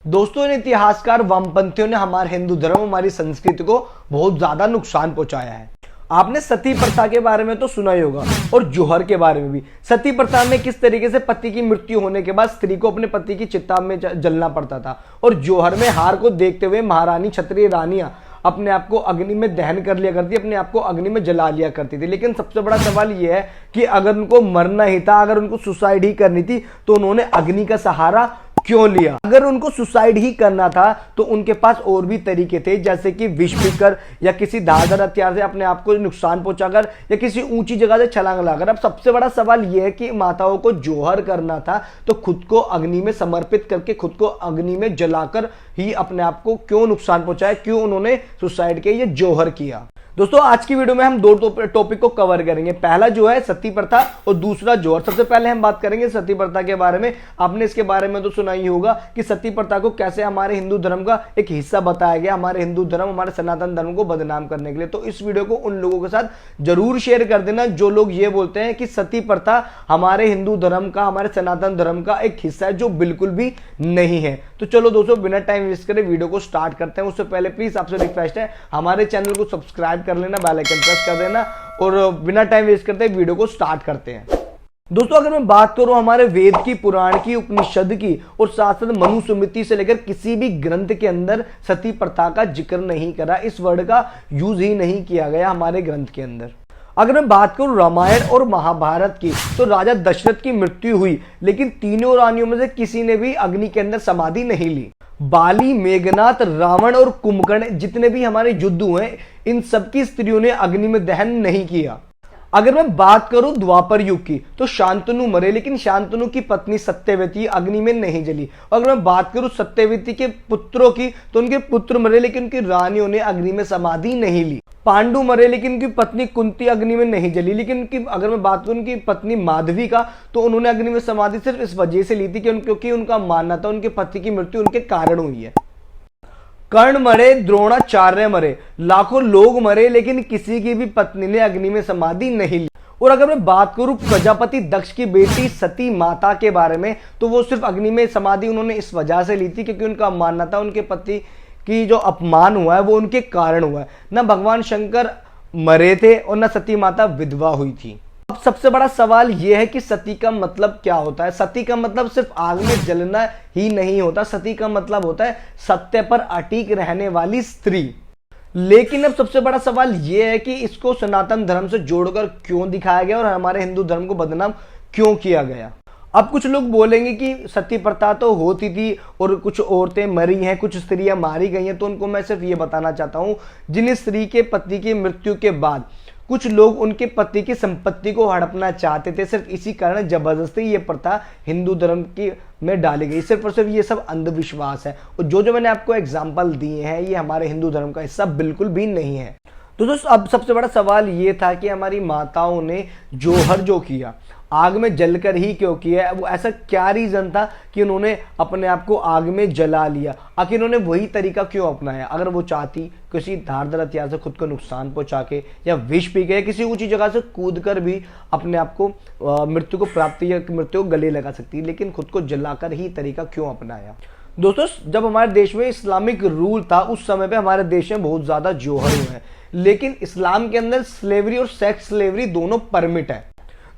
दोस्तों, इन इतिहासकार वामपंथियों ने हमारे हिंदू धर्म, हमारी संस्कृति को बहुत ज्यादा नुकसान पहुंचाया है। आपने सती प्रथा के बारे में तो सुना ही होगा, और जौहर के बारे में भी। सती प्रथा में किस तरीके से पति की मृत्यु होने के बाद स्त्री को अपने पति की चिता में जलना पड़ता था, और जौहर में हार को देखते हुए महारानी क्षत्रिय रानियां अपने आप को अग्नि में दहन कर लिया करती, अपने आप को अग्नि में जला लिया करती थी। लेकिन सबसे बड़ा सवाल यह है कि अगर उनको मरना ही था, अगर उनको सुसाइड ही करनी थी, तो उन्होंने अग्नि का सहारा क्यों लिया? अगर उनको सुसाइड ही करना था तो उनके पास और भी तरीके थे, जैसे कि विष पीकर या किसी धारदार हथियार से अपने आप को नुकसान पहुंचाकर या किसी ऊंची जगह से छलांग लगाकर। अब सबसे बड़ा सवाल यह है कि माताओं को जौहर करना था तो खुद को अग्नि में समर्पित करके, खुद को अग्नि में जलाकर ही अपने आप को क्यों नुकसान पहुंचाया? क्यों उन्होंने सुसाइड किया, ये जौहर किया? दोस्तों, आज की वीडियो में हम दो टॉपिक को कवर करेंगे। पहला जो है सती प्रथा और दूसरा जौहर। सबसे पहले हम बात करेंगे सती प्रथा के बारे में। आपने इसके बारे में तो सुना ही होगा कि सती प्रथा को कैसे हमारे हिंदू धर्म का एक हिस्सा बताया गया, हमारे हिंदू धर्म, हमारे सनातन धर्म को बदनाम करने के लिए। तो इस वीडियो को उन लोगों के साथ जरूर शेयर कर देना जो लोग ये बोलते हैं कि सती प्रथा हमारे हिंदू धर्म का, हमारे सनातन धर्म का एक हिस्सा है, जो बिल्कुल भी नहीं है। तो चलो दोस्तों, बिना टाइम वेस्ट करे वीडियो को स्टार्ट करते हैं। उससे पहले प्लीज आपसे रिक्वेस्ट है, हमारे चैनल को सब्सक्राइब कर लेना, बेल आइकन प्रेस कर देना, और बिना टाइम वेस्ट करते वीडियो को स्टार्ट करते हैं। दोस्तों, अगर मैं बात करूं हमारे वेद की, पुराण की, उपनिषद की और साथ साथ मनुस्मृति से लेकर किसी भी ग्रंथ के अंदर सती प्रथा का जिक्र नहीं करा, इस वर्ड का यूज ही नहीं किया गया हमारे ग्रंथ के अंदर। अगर मैं बात करूं रामायण और महाभारत की, तो राजा दशरथ की मृत्यु हुई, लेकिन तीनों रानियों में से किसी ने भी अग्नि के अंदर समाधि नहीं ली। बाली, मेघनाथ, रावण और कुंभकर्ण, जितने भी हमारे युद्ध हुए, इन सबकी स्त्रियों ने अग्नि में दहन नहीं किया। अगर मैं बात करूं द्वापर युग की, तो शांतनु मरे, लेकिन शांतनु की पत्नी सत्यवती अग्नि में नहीं जली। और अगर मैं बात करूं सत्यवती के पुत्रों की, तो उनके पुत्र मरे, लेकिन उनकी रानियों ने अग्नि में समाधि नहीं ली। पांडु मरे, लेकिन उनकी पत्नी कुंती अग्नि में नहीं जली। लेकिन उनकी, अगर मैं बात करूं उनकी पत्नी माधवी का, तो उन्होंने अग्नि में समाधि सिर्फ इस वजह से ली थी क्योंकि उनका मानना था उनके पति की मृत्यु उनके कारण हुई है। कर्ण मरे, द्रोणाचार्य मरे, लाखों लोग मरे, लेकिन किसी की भी पत्नी ने अग्नि में समाधि नहीं ली। और अगर मैं बात करूं प्रजापति दक्ष की बेटी सती माता के बारे में, तो वो सिर्फ अग्नि में समाधि उन्होंने इस वजह से ली थी क्योंकि उनका मानना था उनके पति की जो अपमान हुआ है वो उनके कारण हुआ है। न भगवान शंकर मरे थे और न सती माता विधवा हुई थी। अब सबसे बड़ा सवाल यह है कि सती का मतलब क्या होता है? सती का मतलब सिर्फ आग में जलना ही नहीं होता, सती का मतलब होता है सत्य पर अटीक रहने वाली स्त्री। लेकिन अब सबसे बड़ा सवाल यह है कि इसको सनातन धर्म से जोड़कर क्यों दिखाया गया और हमारे हिंदू धर्म को बदनाम क्यों किया गया? अब कुछ लोग बोलेंगे कि सती प्रथा तो होती थी और कुछ औरतें मरी हैं, कुछ स्त्रियां मारी गई हैं। तो उनको मैं सिर्फ ये बताना चाहता हूं, जिन स्त्री के पति की मृत्यु के बाद कुछ लोग उनके पति की संपत्ति को हड़पना चाहते थे, सिर्फ इसी कारण जबरदस्ती ये प्रथा हिंदू धर्म की में डाली गई। सिर्फ और सिर्फ ये सब अंधविश्वास है, और जो मैंने आपको एग्जाम्पल दिए हैं ये हमारे हिंदू धर्म का हिस्सा बिल्कुल भी नहीं है। तो दोस्तों, अब सबसे बड़ा सवाल ये था कि हमारी माताओं ने जौहर जो किया, आग में जलकर ही क्यों किया? वो ऐसा क्या रीजन था कि उन्होंने अपने आप को आग में जला लिया? आखिर उन्होंने वही तरीका क्यों अपनाया? अगर वो चाहती किसी धारदार हथियार से खुद को नुकसान पहुंचा के या विष पी के किसी ऊंची जगह से कूदकर भी अपने आप को मृत्यु को प्राप्ति या मृत्यु को गले लगा सकती, लेकिन खुद को जलाकर ही तरीका क्यों अपनाया? दोस्तों, जब हमारे देश में इस्लामिक रूल था, उस समय पे हमारे देश में बहुत ज्यादा जौहर हुए हैं, लेकिन इस्लाम के अंदर स्लेवरी और सेक्स स्लेवरी दोनों परमिट है।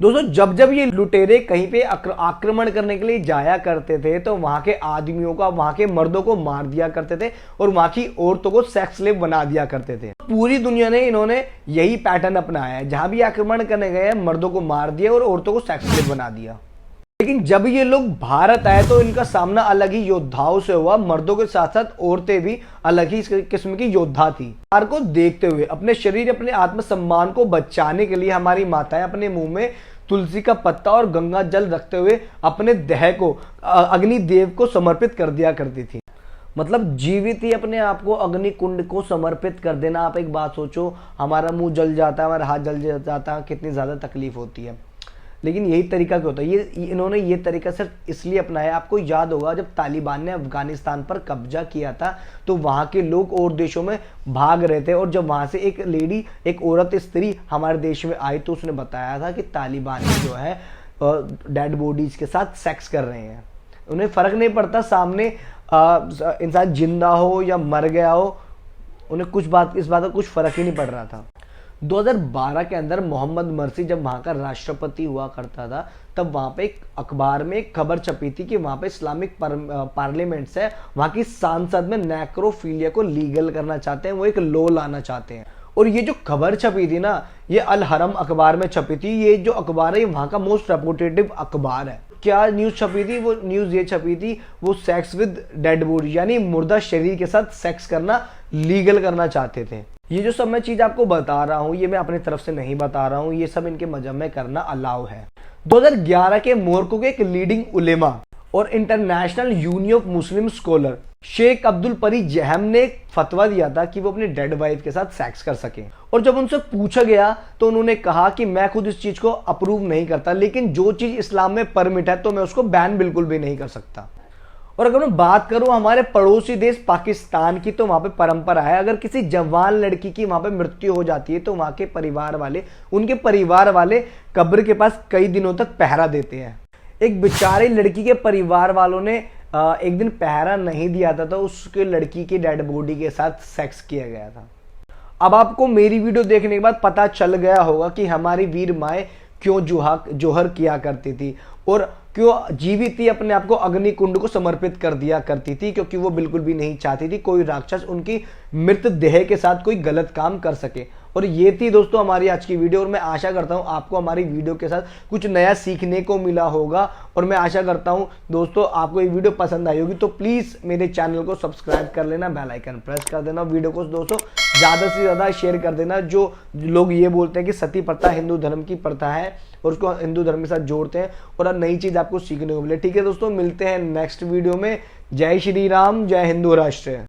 दोस्तों, जब ये लुटेरे कहीं पे आक्रमण करने के लिए जाया करते थे, तो वहां के आदमियों का, वहां के मर्दों को मार दिया करते थे और वहां की औरतों को सेक्स स्लेव बना दिया करते थे। पूरी दुनिया ने इन्होंने यही पैटर्न अपनाया है, जहां भी आक्रमण करने गए मर्दों को मार दिया और औरतों को सेक्स स्लेव बना दिया। लेकिन जब ये लोग भारत आए तो इनका सामना अलग ही योद्धाओं से हुआ। मर्दों के साथ साथ औरतें भी अलग ही किस्म की योद्धा थी। प्यार को देखते हुए, अपने शरीर, अपने आत्मसम्मान को बचाने के लिए हमारी माताएं अपने मुंह में तुलसी का पत्ता और गंगा जल रखते हुए अपने देह को अग्निदेव को समर्पित कर दिया करती थी। मतलब जीवित ही अपने आप को अग्नि कुंड को समर्पित कर देना। आप एक बात सोचो, हमारा मुंह जल जाता है, हमारा हाथ जल जाता है, कितनी ज्यादा तकलीफ होती है। लेकिन यही तरीका क्यों होता है? इन्होंने ये तरीका सिर्फ इसलिए अपनाया। आपको याद होगा जब तालिबान ने अफगानिस्तान पर कब्जा किया था, तो वहां के लोग और देशों में भाग रहे थे, और जब वहां से एक लेडी, एक औरत, स्त्री हमारे देश में आई, तो उसने बताया था कि तालिबान जो है डेड बॉडीज के साथ सेक्स कर रहे हैं। उन्हें फर्क नहीं पड़ता सामने इंसान जिंदा हो या मर गया हो, उन्हें इस बात का कुछ फर्क ही नहीं पड़ रहा था। 2012 के अंदर मोहम्मद मर्सी जब वहां का राष्ट्रपति हुआ करता था, तब वहां पे एक अखबार में एक खबर छपी थी कि वहां पे इस्लामिक पार्लियामेंट से वहां की सांसद में नेक्रोफिलिया को लीगल करना चाहते हैं, वो एक लॉ लाना चाहते हैं। और ये जो खबर छपी थी ना, ये अल हरम अखबार में छपी थी। ये जो अखबार है, ये वहां का मोस्ट रेपुटेटिव अखबार है। क्या न्यूज छपी थी? वो न्यूज ये छपी थी, वो सेक्स विद डेड बॉडी यानी मुर्दा शरीर के साथ सेक्स करना लीगल करना चाहते थे। ये जो सब मैं चीज आपको बता रहा हूं, ये मैं अपनी तरफ से नहीं बता रहा हूं, ये सब इनके मजहब में करना अलाउ है। 2011 के मोरक्को के एक लीडिंग उलेमा और international union of Muslim scholar Sheikh Abdul परी जहम ने एक फतवा दिया था कि वो अपनी डेड वाइफ के साथ सेक्स कर सके। और जब उनसे पूछा गया तो उन्होंने कहा कि मैं खुद इस चीज को अप्रूव नहीं करता, लेकिन जो चीज इस्लाम में परमिट है तो मैं उसको बैन बिल्कुल भी नहीं कर सकता। और अगर मैं बात करूं हमारे पड़ोसी देश पाकिस्तान की, तो वहां पे परंपरा है, अगर किसी जवान लड़की की वहां पे मृत्यु हो जाती है तो वहां के उनके परिवार वाले कब्र के पास कई दिनों तक पहरा देते हैं। एक बेचारी लड़की के परिवार वालों ने एक दिन पहरा नहीं दिया था, तो उसके लड़की की डेड बॉडी के साथ सेक्स किया गया था। अब आपको मेरी वीडियो देखने के बाद पता चल गया होगा कि हमारी वीर माएँ क्यों जोहर किया करती थी और क्यों जीवित ही अपने आप को अग्नि कुंड को समर्पित कर दिया करती थी, क्योंकि वो बिल्कुल भी नहीं चाहती थी कोई राक्षस उनकी मृत देह के साथ कोई गलत काम कर सके। और ये थी दोस्तों हमारी आज की वीडियो, और मैं आशा करता हूँ आपको हमारी वीडियो के साथ कुछ नया सीखने को मिला होगा। और मैं आशा करता हूँ दोस्तों आपको ये वीडियो पसंद आई होगी, तो प्लीज मेरे चैनल को सब्सक्राइब कर लेना, बेल आइकन प्रेस कर देना, वीडियो को दोस्तों ज्यादा से ज्यादा शेयर कर देना। जो लोग ये बोलते हैं कि सती प्रथा हिंदू धर्म की प्रथा है और उसको हिंदू धर्म के साथ जोड़ते हैं, और नई चीज आपको सीखने को मिले। ठीक है दोस्तों, मिलते हैं नेक्स्ट वीडियो में। जय श्री राम, जय हिंदू राष्ट्र।